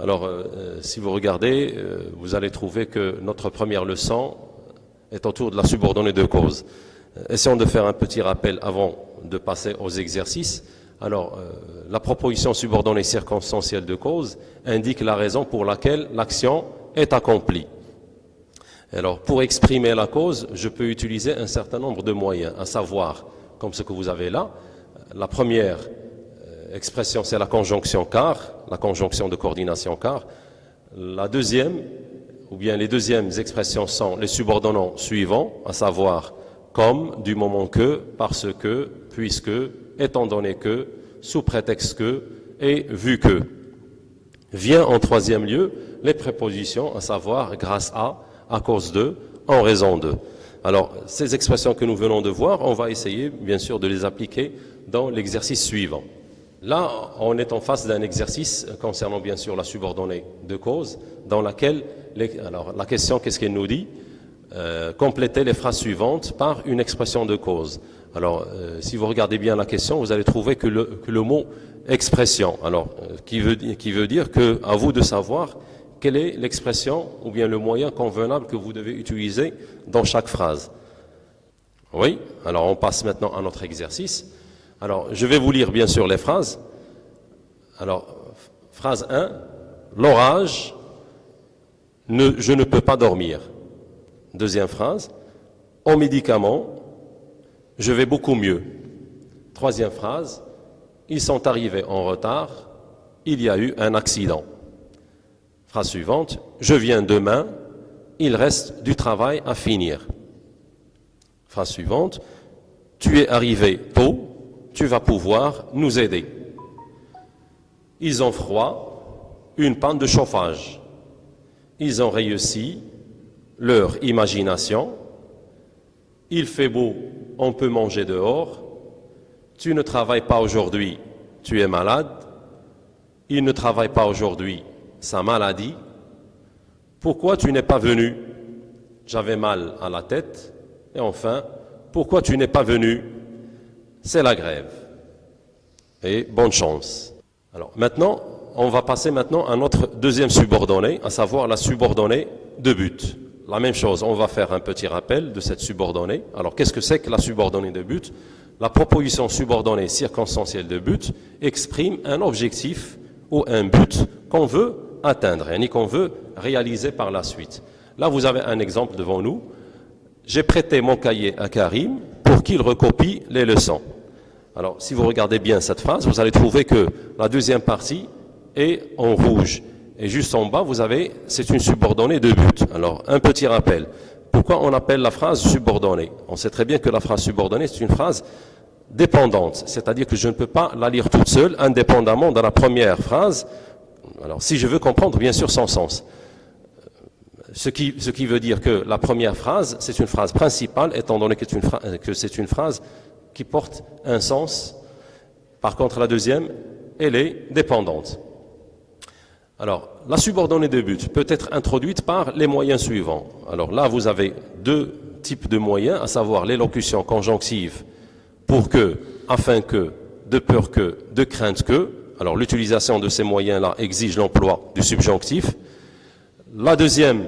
Alors, si vous regardez, vous allez trouver que notre première leçon est autour de la subordonnée de cause. Essayons de faire un petit rappel avant de passer aux exercices. Alors, la proposition subordonnée circonstancielle de cause indique la raison pour laquelle l'action est accomplie. Alors, pour exprimer la cause, je peux utiliser un certain nombre de moyens, à savoir, comme ce que vous avez là, la première expression, c'est la conjonction car, la conjonction de coordination car. La deuxième, ou bien les deuxièmes expressions sont les subordonnants suivants, à savoir comme, du moment que, parce que, puisque, étant donné que, sous prétexte que et vu que. Vient en troisième lieu les prépositions, à savoir grâce à cause de, en raison de. Alors, ces expressions que nous venons de voir, on va essayer bien sûr de les appliquer dans l'exercice suivant. Là, on est en face d'un exercice concernant bien sûr la subordonnée de cause, dans laquelle, alors la question, qu'est-ce qu'elle nous dit? Compléter les phrases suivantes par une expression de cause. Alors, si vous regardez bien la question, vous allez trouver que le mot expression, alors, qui veut dire que, à vous de savoir quelle est l'expression ou bien le moyen convenable que vous devez utiliser dans chaque phrase. Oui, alors on passe maintenant à notre exercice. Alors, je vais vous lire bien sûr les phrases. Alors, phrase 1, l'orage, je ne peux pas dormir. Deuxième phrase, aux médicaments, je vais beaucoup mieux. Troisième phrase, ils sont arrivés en retard, il y a eu un accident. Phrase suivante, je viens demain, il reste du travail à finir. Phrase suivante, tu es arrivé tôt, tu vas pouvoir nous aider. Ils ont froid, une panne de chauffage. Ils ont réussi leur imagination. Il fait beau, on peut manger dehors. Tu ne travailles pas aujourd'hui, tu es malade. Il ne travaille pas aujourd'hui, sa maladie. Pourquoi tu n'es pas venu? J'avais mal à la tête. Et enfin, pourquoi tu n'es pas venu? C'est la grève. Et bonne chance. Alors maintenant, on va passer maintenant à notre deuxième subordonnée, à savoir la subordonnée de but. La même chose, on va faire un petit rappel de cette subordonnée. Alors qu'est-ce que c'est que la subordonnée de but? La proposition subordonnée circonstancielle de but exprime un objectif ou un but qu'on veut atteindre, et qu'on veut réaliser par la suite. Là, vous avez un exemple devant nous. J'ai prêté mon cahier à Karim pour qu'il recopie les leçons. Alors, si vous regardez bien cette phrase, vous allez trouver que la deuxième partie est en rouge. Et juste en bas, vous avez, c'est une subordonnée de but. Alors, un petit rappel. Pourquoi on appelle la phrase subordonnée? On sait très bien que la phrase subordonnée, c'est une phrase dépendante. C'est-à-dire que je ne peux pas la lire toute seule, indépendamment de la première phrase. Alors, si je veux comprendre, bien sûr, son sens. Ce qui veut dire que la première phrase, c'est une phrase principale, étant donné que c'est une phrase qui porte un sens. Par contre, la deuxième, elle est dépendante. Alors, la subordonnée de but peut être introduite par les moyens suivants. Alors là, vous avez deux types de moyens, à savoir l'élocution conjonctive pour que, afin que, de peur que, de crainte que. Alors, l'utilisation de ces moyens-là exige l'emploi du subjonctif. La deuxième,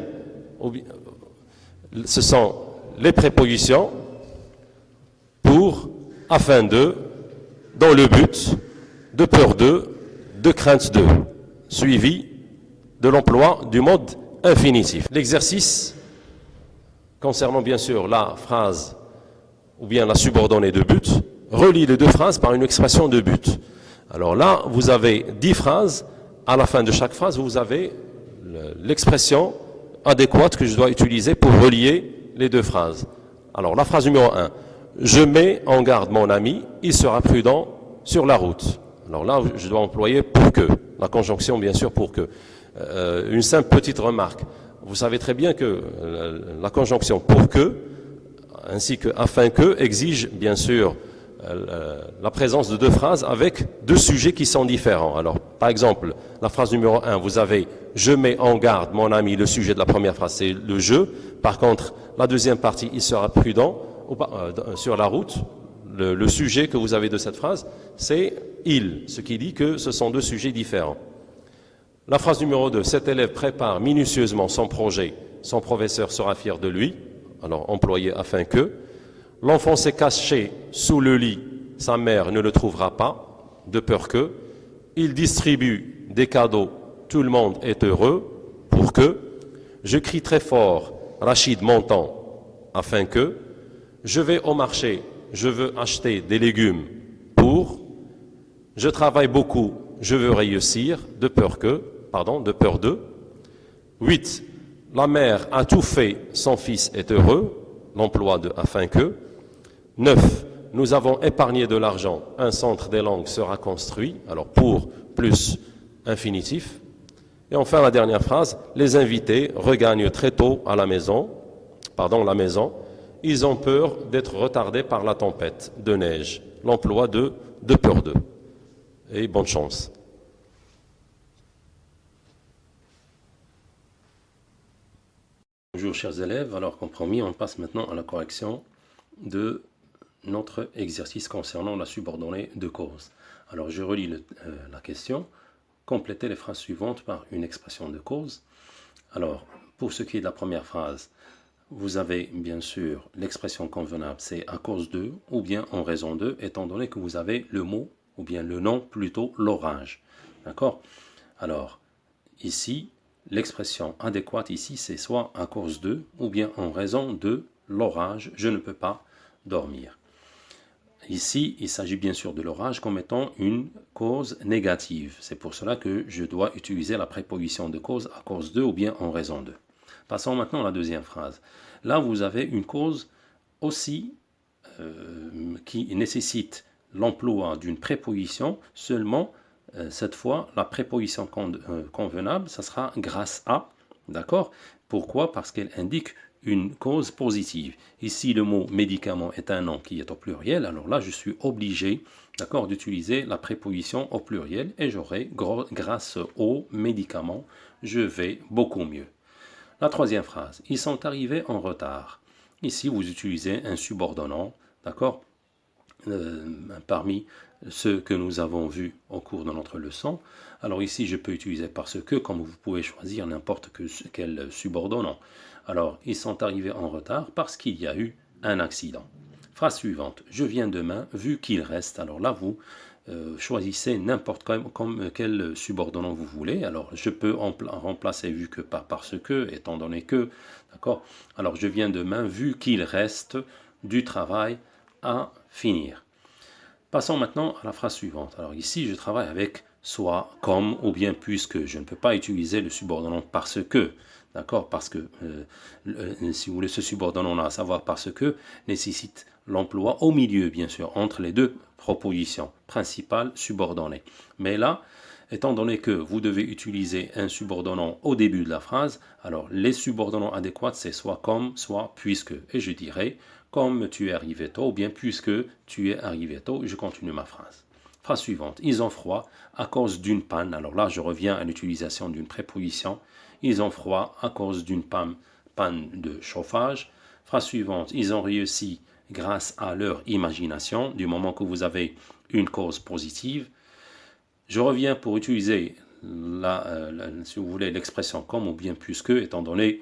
ce sont les prépositions pour, afin de, dans le but, de peur de crainte de, suivi de l'emploi du mode infinitif. L'exercice concernant bien sûr la phrase ou bien la subordonnée de but relie les deux phrases par une expression de but. Alors là, vous avez 10 phrases. À la fin de chaque phrase, vous avez l'expression adéquate que je dois utiliser pour relier les deux phrases. Alors, la phrase numéro 1. Je mets en garde mon ami, il sera prudent sur la route. Alors là, je dois employer pour que. La conjonction, bien sûr, pour que. Une simple petite remarque. Vous savez très bien que la conjonction pour que, ainsi que afin que, exige, bien sûr, la présence de deux phrases avec deux sujets qui sont différents. Alors, par exemple, la phrase numéro 1, vous avez « Je mets en garde mon ami », le sujet de la première phrase, c'est le « je ». Par contre, la deuxième partie, « il sera prudent sur la route ». Le sujet que vous avez de cette phrase, c'est « il », ce qui dit que ce sont deux sujets différents. La phrase numéro 2, cet élève prépare minutieusement son projet, son professeur sera fier de lui, alors employé afin que. L'enfant s'est caché sous le lit, sa mère ne le trouvera pas, de peur que. Il distribue des cadeaux, tout le monde est heureux, pour que. Je crie très fort, Rachid m'entend, afin que. Je vais au marché, je veux acheter des légumes, pour. Je travaille beaucoup, je veux réussir, de peur de. 8. La mère a tout fait, son fils est heureux, l'emploi de afin que. 9. Nous avons épargné de l'argent, un centre des langues sera construit, alors pour plus infinitif. Et enfin la dernière phrase, les invités regagnent très tôt à la maison, ils ont peur d'être retardés par la tempête de neige, l'emploi de peur de. Et bonne chance. Bonjour chers élèves, alors comme promis, on passe maintenant à la correction de notre exercice concernant la subordonnée de cause. Alors je relis la question. Complétez les phrases suivantes par une expression de cause. Alors, pour ce qui est de la première phrase, vous avez bien sûr l'expression convenable, c'est à cause de ou bien en raison de, étant donné que vous avez le mot ou bien le nom plutôt l'orage. D'accord? Alors, ici, l'expression adéquate ici, c'est soit à cause de ou bien en raison de l'orage, je ne peux pas dormir. Ici, il s'agit bien sûr de l'orage comme étant une cause négative. C'est pour cela que je dois utiliser la préposition de cause à cause de ou bien en raison de. Passons maintenant à la deuxième phrase. Là, vous avez une cause aussi qui nécessite l'emploi d'une préposition, seulement cette fois, la préposition convenable, ça sera grâce à, d'accord? Pourquoi? Parce qu'elle indique une cause positive. Ici, le mot médicament est un nom qui est au pluriel, alors là, je suis obligé, d'accord, d'utiliser la préposition au pluriel et j'aurai, grâce au médicament, je vais beaucoup mieux. La troisième phrase, ils sont arrivés en retard. Ici, vous utilisez un subordonnant, d'accord, parmi ceux que nous avons vus au cours de notre leçon. Alors ici, je peux utiliser parce que, comme vous pouvez choisir n'importe quel subordonnant. Alors, ils sont arrivés en retard parce qu'il y a eu un accident. Phrase suivante, je viens demain, vu qu'il reste. Alors là, vous choisissez n'importe quel subordonnant vous voulez. Alors, je peux remplacer vu que par parce que, étant donné que, d'accord. Alors, je viens demain, vu qu'il reste du travail à finir. Passons maintenant à la phrase suivante. Alors ici, je travaille avec soit, comme ou bien puisque. Je ne peux pas utiliser le subordonnant parce que. D'accord? Parce que, si vous voulez, ce subordonnant-là, à savoir parce que, nécessite l'emploi au milieu, bien sûr, entre les deux propositions, principale, subordonnée. Mais là, étant donné que vous devez utiliser un subordonnant au début de la phrase, alors les subordonnants adéquats, c'est soit comme, soit puisque. Et je dirais, comme tu es arrivé tôt, ou bien puisque tu es arrivé tôt, je continue ma phrase. Phrase suivante, ils ont froid à cause d'une panne. Alors là, je reviens à l'utilisation d'une préposition. Ils ont froid à cause d'une panne de chauffage. Phrase suivante, ils ont réussi grâce à leur imagination, du moment que vous avez une cause positive. Je reviens pour utiliser, si vous voulez, l'expression comme ou bien puisque, étant donné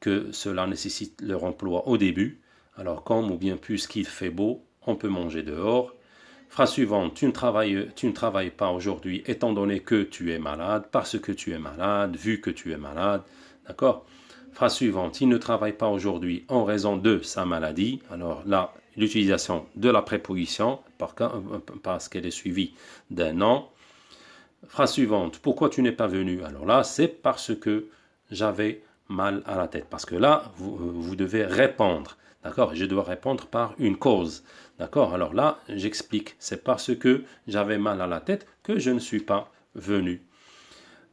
que cela nécessite leur emploi au début. Alors, comme ou bien puisqu'il fait beau, on peut manger dehors. Phrase suivante, tu ne travailles pas aujourd'hui étant donné que tu es malade, parce que tu es malade, vu que tu es malade. D'accord? Phrase suivante, il ne travaille pas aujourd'hui en raison de sa maladie. Alors là, l'utilisation de la préposition, parce qu'elle est suivie d'un nom. Phrase suivante, pourquoi tu n'es pas venu? Alors là, c'est parce que j'avais mal à la tête. Parce que là, vous devez répondre. D'accord? Je dois répondre par une cause. D'accord? Alors là, j'explique. C'est parce que j'avais mal à la tête que je ne suis pas venu.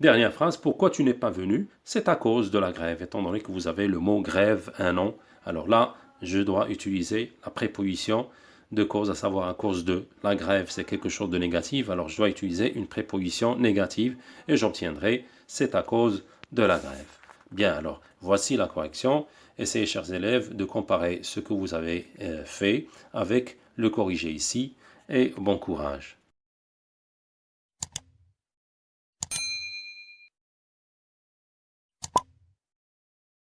Dernière phrase, pourquoi tu n'es pas venu? C'est à cause de la grève, étant donné que vous avez le mot grève, un nom. Alors là, je dois utiliser la préposition de cause, à savoir à cause de. La grève, c'est quelque chose de négatif, alors je dois utiliser une préposition négative et j'obtiendrai c'est à cause de la grève. Bien, alors, voici la correction. Essayez, chers élèves, de comparer ce que vous avez fait avec le corrigé ici et bon courage.